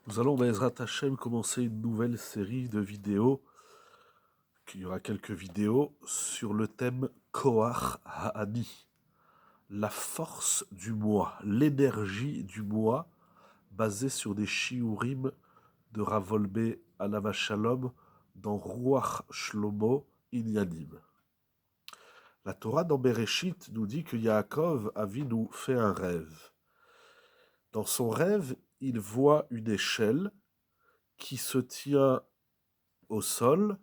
Nous allons, Bezrat Hashem, commencer une nouvelle série de vidéos. Il y aura quelques vidéos sur le thème Koach Ha'ani, la force du moi, l'énergie du moi, basée sur des shiurim de Ravolbe Alav Shalom dans Ruach Shlomo Inyanim. La Torah dans Bereshit nous dit que Yaakov Avinu fait un rêve. Dans son rêve, il voit une échelle qui se tient au sol,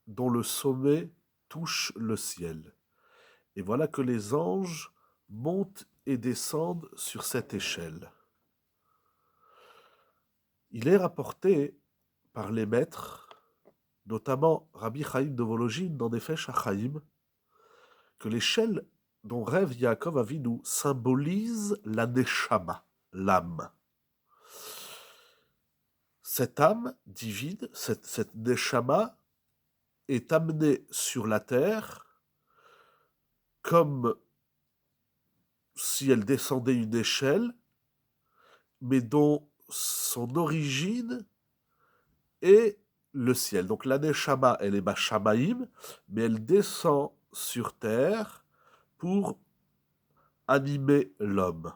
dont le sommet touche le ciel. Et voilà que les anges montent et descendent sur cette échelle. Il est rapporté par les maîtres, notamment Rabbi Chaim de Volojine dans Nefesh HaChaim, que l'échelle dont rêve Yaakov Avinu symbolise la Neshama, l'âme. Cette âme divine, cette Neshama, est amenée sur la terre comme si elle descendait une échelle, mais dont son origine est le ciel. Donc la Neshama, elle est Bashamaïm, mais elle descend sur terre pour animer l'homme.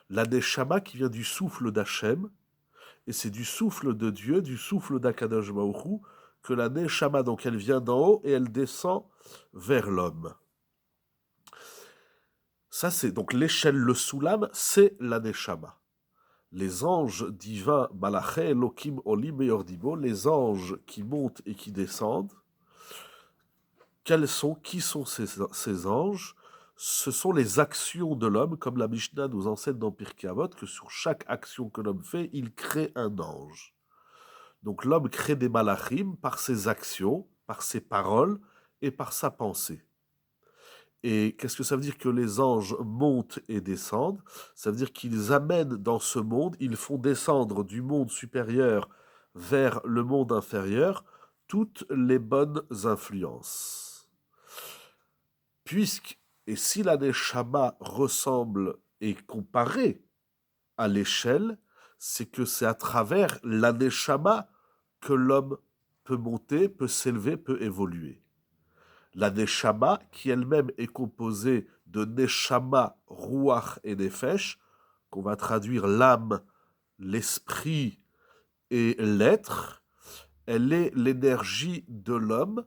La Neshama qui vient du souffle d'Hachem, et c'est du souffle de Dieu, du souffle d'Akadosh Baruch Hu, que la Neshama, donc elle vient d'en haut et elle descend vers l'homme. Ça c'est donc l'échelle, le soulam, c'est la Neshama. Les anges divins, Malaché, Elohim, Olim et Yordibo, les anges qui montent et qui descendent, qui sont ces anges? Ce sont les actions de l'homme, comme la Mishnah nous enseigne dans Pirkei Avot, que sur chaque action que l'homme fait, il crée un ange. Donc l'homme crée des malachim par ses actions, par ses paroles et par sa pensée. Et qu'est-ce que ça veut dire que les anges montent et descendent? Ça veut dire qu'ils amènent dans ce monde, ils font descendre du monde supérieur vers le monde inférieur toutes les bonnes influences. Et si la Neshama ressemble et comparée à l'échelle, c'est que c'est à travers la Neshama que l'homme peut monter, peut s'élever, peut évoluer. La Neshama, qui elle-même est composée de Neshama, Ruach et Nefesh, qu'on va traduire l'âme, l'esprit et l'être, elle est l'énergie de l'homme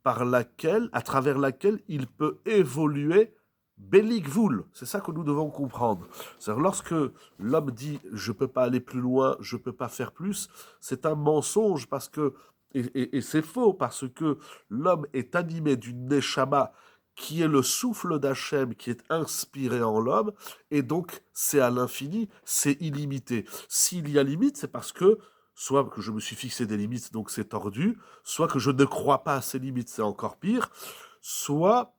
à travers laquelle il peut évoluer Belikvoul. C'est ça que nous devons comprendre. C'est-à-dire lorsque l'homme dit « je ne peux pas aller plus loin, je ne peux pas faire plus », c'est un mensonge parce que et c'est faux parce que l'homme est animé d'une neshama qui est le souffle d'Hachem, qui est inspiré en l'homme, et donc c'est à l'infini, c'est illimité. S'il y a limite, c'est parce que soit que je me suis fixé des limites, donc c'est tordu, soit que je ne crois pas à ces limites, c'est encore pire, soit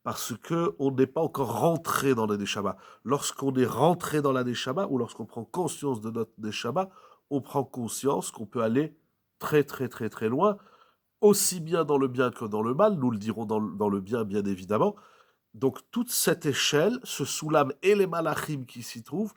parce qu'on n'est pas encore rentré dans la Neshama. Lorsqu'on est rentré dans la Neshama, ou lorsqu'on prend conscience de notre Neshama, on prend conscience qu'on peut aller très très très très loin, aussi bien dans le bien que dans le mal, nous le dirons dans le bien bien évidemment. Donc toute cette échelle, ce soulam et les malachim qui s'y trouvent,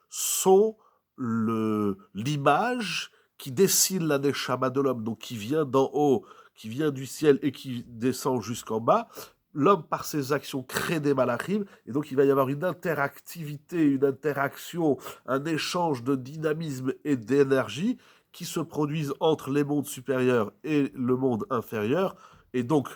sont l'image qui dessine la neshama de l'homme, donc qui vient d'en haut, qui vient du ciel et qui descend jusqu'en bas. L'homme, par ses actions, crée des malachim, et donc il va y avoir une interactivité, une interaction, un échange de dynamisme et d'énergie qui se produisent entre les mondes supérieurs et le monde inférieur, et donc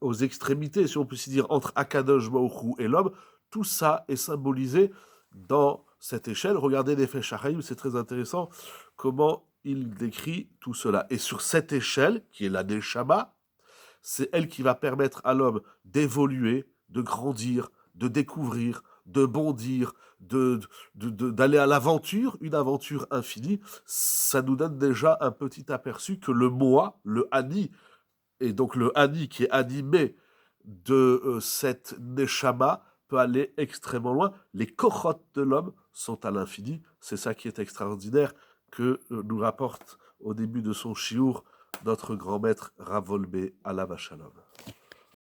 aux extrémités, si on peut s'y dire, entre Akadosh Baruch Hu et l'homme, tout ça est symbolisé dans cette échelle. Regardez Nefesh HaChaim, c'est très intéressant comment il décrit tout cela. Et sur cette échelle, qui est la Neshama, c'est elle qui va permettre à l'homme d'évoluer, de grandir, de découvrir, de bondir, d'aller à l'aventure, une aventure infinie. Ça nous donne déjà un petit aperçu que le moi, le Ani, et donc le Ani qui est animé de cette Neshama peut aller extrêmement loin. Les kochot de l'homme sont à l'infini. C'est ça qui est extraordinaire que nous rapporte au début de son chiour notre grand maître Rav Wolbe Alav Shalom.